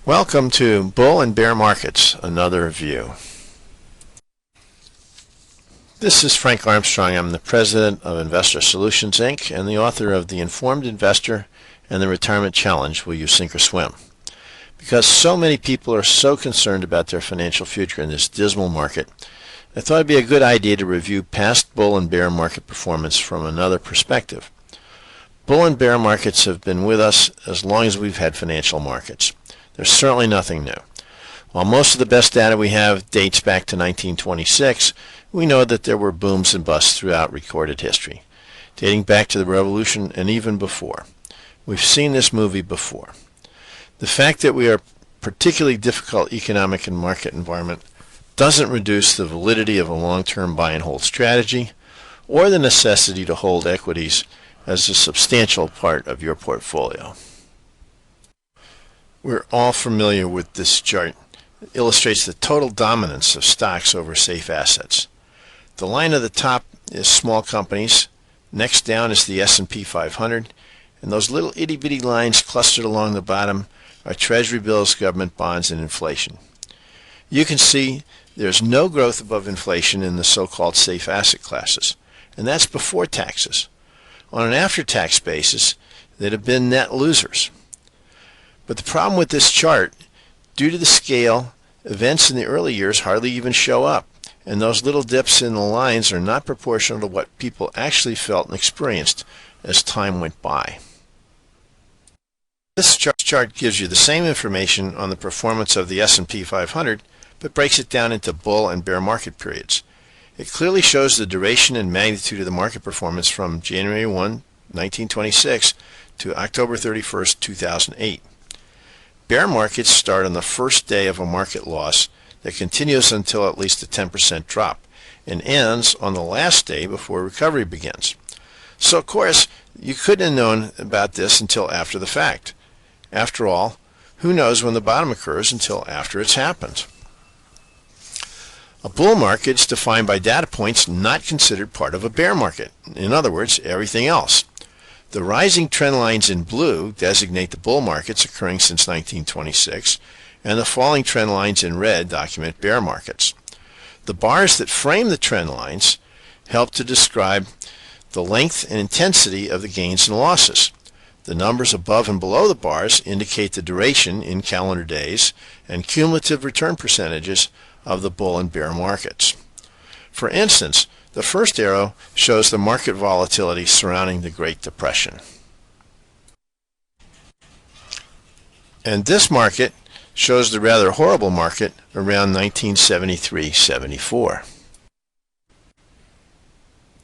Welcome to Bull and Bear Markets, another view. This is Frank Armstrong. I'm the president of Investor Solutions, Inc. and the author of The Informed Investor and the Retirement Challenge, Will You Sink or Swim? Because so many people are so concerned about their financial future in this dismal market, I thought it'd be a good idea to review past bull and bear market performance from another perspective. Bull and bear markets have been with us as long as we've had financial markets. There's certainly nothing new. While most of the best data we have dates back to 1926, we know that there were booms and busts throughout recorded history, dating back to the Revolution and even before. We've seen this movie before. The fact that we are a particularly difficult economic and market environment doesn't reduce the validity of a long-term buy and hold strategy or the necessity to hold equities as a substantial part of your portfolio. We're all familiar with this chart. It illustrates the total dominance of stocks over safe assets. The line at the top is small companies. Next down is the S&P 500. And those little itty-bitty lines clustered along the bottom are Treasury bills, government bonds, and inflation. You can see there's no growth above inflation in the so-called safe asset classes. And that's before taxes. On an after-tax basis, they'd have been net losers. But the problem with this chart, due to the scale, events in the early years hardly even show up, and those little dips in the lines are not proportional to what people actually felt and experienced as time went by. This chart gives you the same information on the performance of the S&P 500, but breaks it down into bull and bear market periods. It clearly shows the duration and magnitude of the market performance from January 1, 1926 to October 31, 2008. Bear markets start on the first day of a market loss that continues until at least a 10% drop and ends on the last day before recovery begins. So of course, you couldn't have known about this until after the fact. After all, who knows when the bottom occurs until after it's happened? A bull market is defined by data points not considered part of a bear market. In other words, everything else. The rising trend lines in blue designate the bull markets occurring since 1926, and the falling trend lines in red document bear markets. The bars that frame the trend lines help to describe the length and intensity of the gains and losses. The numbers above and below the bars indicate the duration in calendar days and cumulative return percentages of the bull and bear markets. For instance, the first arrow shows the market volatility surrounding the Great Depression. And this market shows the rather horrible market around 1973-74.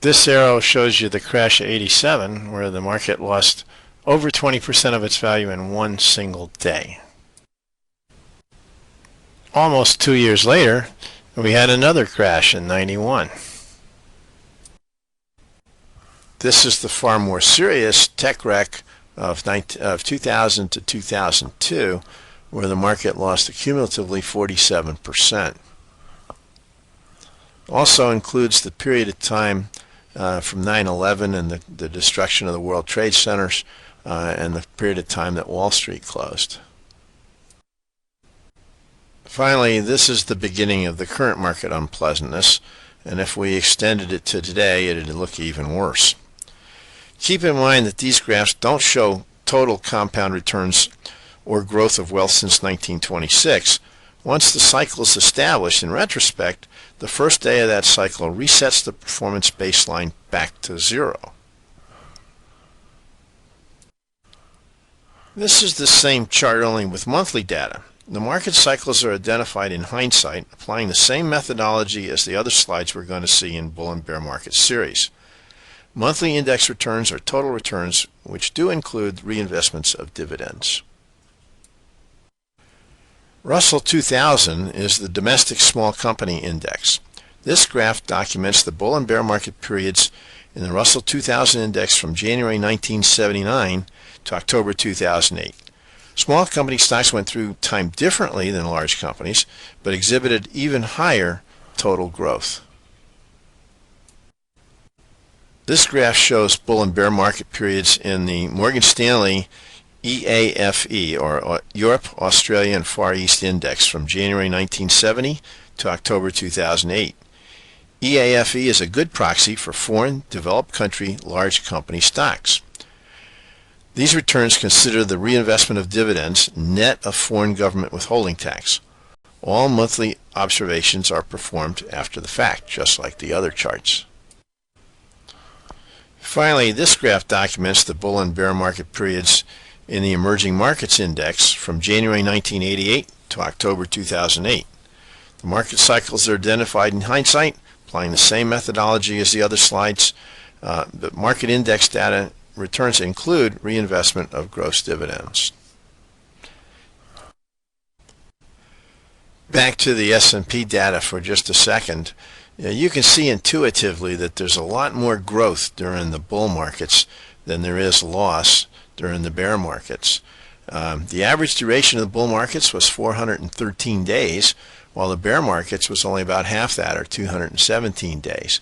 This arrow shows you the crash of '87, where the market lost over 20% of its value in one single day. Almost 2 years later, we had another crash in '91. This is the far more serious tech wreck of 2000 to 2002, where the market lost cumulatively 47%. Also includes the period of time from 9/11 and the destruction of the World Trade Centers and the period of time that Wall Street closed. Finally, this is the beginning of the current market unpleasantness, and if we extended it to today, it'd look even worse. Keep in mind that these graphs don't show total compound returns or growth of wealth since 1926. Once the cycle is established, in retrospect, the first day of that cycle resets the performance baseline back to zero. This is the same chart only with monthly data. The market cycles are identified in hindsight, applying the same methodology as the other slides we're going to see in Bull and Bear Market series. Monthly index returns are total returns, which do include reinvestments of dividends. Russell 2000 is the domestic small company index. This graph documents the bull and bear market periods in the Russell 2000 index from January 1979 to October 2008. Small company stocks went through time differently than large companies, but exhibited even higher total growth. This graph shows bull and bear market periods in the Morgan Stanley EAFE, or Europe, Australia, and Far East Index from January 1970 to October 2008. EAFE is a good proxy for foreign, developed country, large company stocks. These returns consider the reinvestment of dividends net of foreign government withholding tax. All monthly observations are performed after the fact, just like the other charts. Finally, this graph documents the bull and bear market periods in the Emerging Markets Index from January 1988 to October 2008. The market cycles are identified in hindsight, applying the same methodology as the other slides. The market index data returns include reinvestment of gross dividends. Back to the S&P data for just a second. You can see intuitively that there's a lot more growth during the bull markets than there is loss during the bear markets. The average duration of the bull markets was 413 days, while the bear markets was only about half that, or 217 days.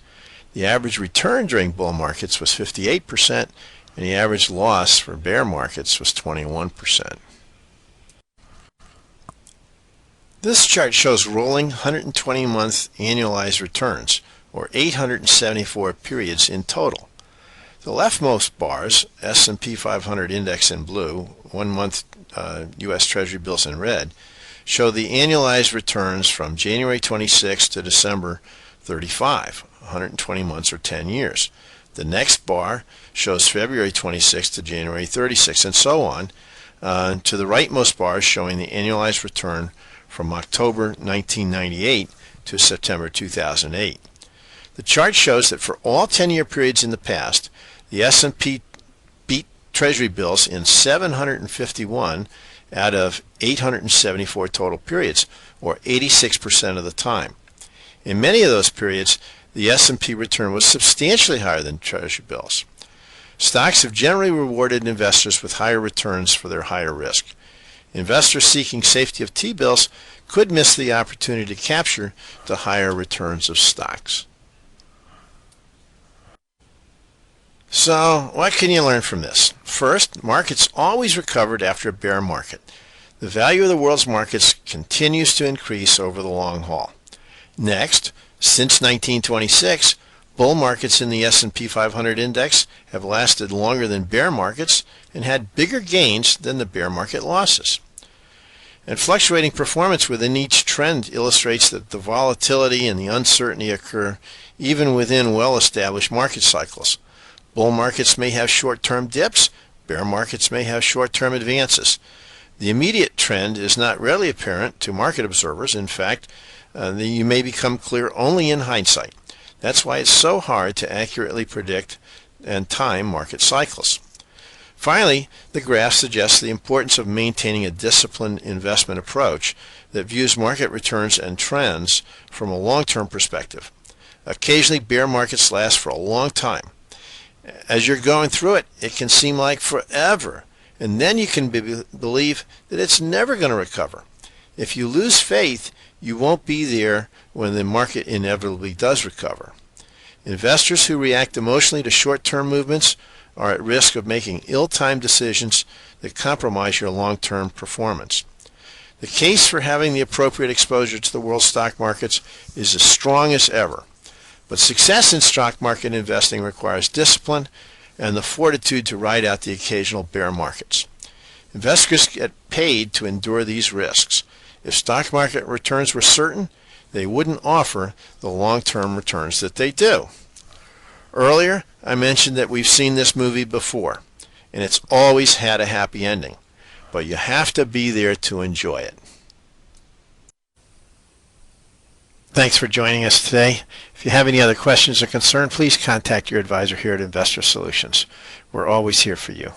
The average return during bull markets was 58%, and the average loss for bear markets was 21%. This chart shows rolling 120-month annualized returns, or 874 periods in total. The leftmost bars, S&P 500 index in blue, 1 month U.S. Treasury bills in red, show the annualized returns from January 26 to December 35, 120 months or 10 years. The next bar shows February 26 to January 36, and so on, to the rightmost bars showing the annualized return from October 1998 to September 2008. The chart shows that for all 10-year periods in the past, the S&P beat Treasury bills in 751 out of 874 total periods, or 86% of the time. In many of those periods, the S&P return was substantially higher than Treasury bills. Stocks have generally rewarded investors with higher returns for their higher risk. Investors seeking safety of T-bills could miss the opportunity to capture the higher returns of stocks. So, what can you learn from this? First, markets always recovered after a bear market. The value of the world's markets continues to increase over the long haul. Next, since 1926, bull markets in the S&P 500 index have lasted longer than bear markets and had bigger gains than the bear market losses. And fluctuating performance within each trend illustrates that the volatility and the uncertainty occur even within well-established market cycles. Bull markets may have short-term dips, bear markets may have short-term advances. The immediate trend is not readily apparent to market observers. In fact, you may become clear only in hindsight. That's why it's so hard to accurately predict and time market cycles. Finally, the graph suggests the importance of maintaining a disciplined investment approach that views market returns and trends from a long-term perspective. Occasionally, bear markets last for a long time. As you're going through it, it can seem like forever, and then you can believe that it's never going to recover. If you lose faith, you won't be there when the market inevitably does recover. Investors who react emotionally to short-term movements are at risk of making ill-timed decisions that compromise your long-term performance. The case for having the appropriate exposure to the world stock markets is as strong as ever. But success in stock market investing requires discipline and the fortitude to ride out the occasional bear markets. Investors get paid to endure these risks. If stock market returns were certain, they wouldn't offer the long-term returns that they do. Earlier, I mentioned that we've seen this movie before, and it's always had a happy ending, but you have to be there to enjoy it. Thanks for joining us today. If you have any other questions or concerns, please contact your advisor here at Investor Solutions. We're always here for you.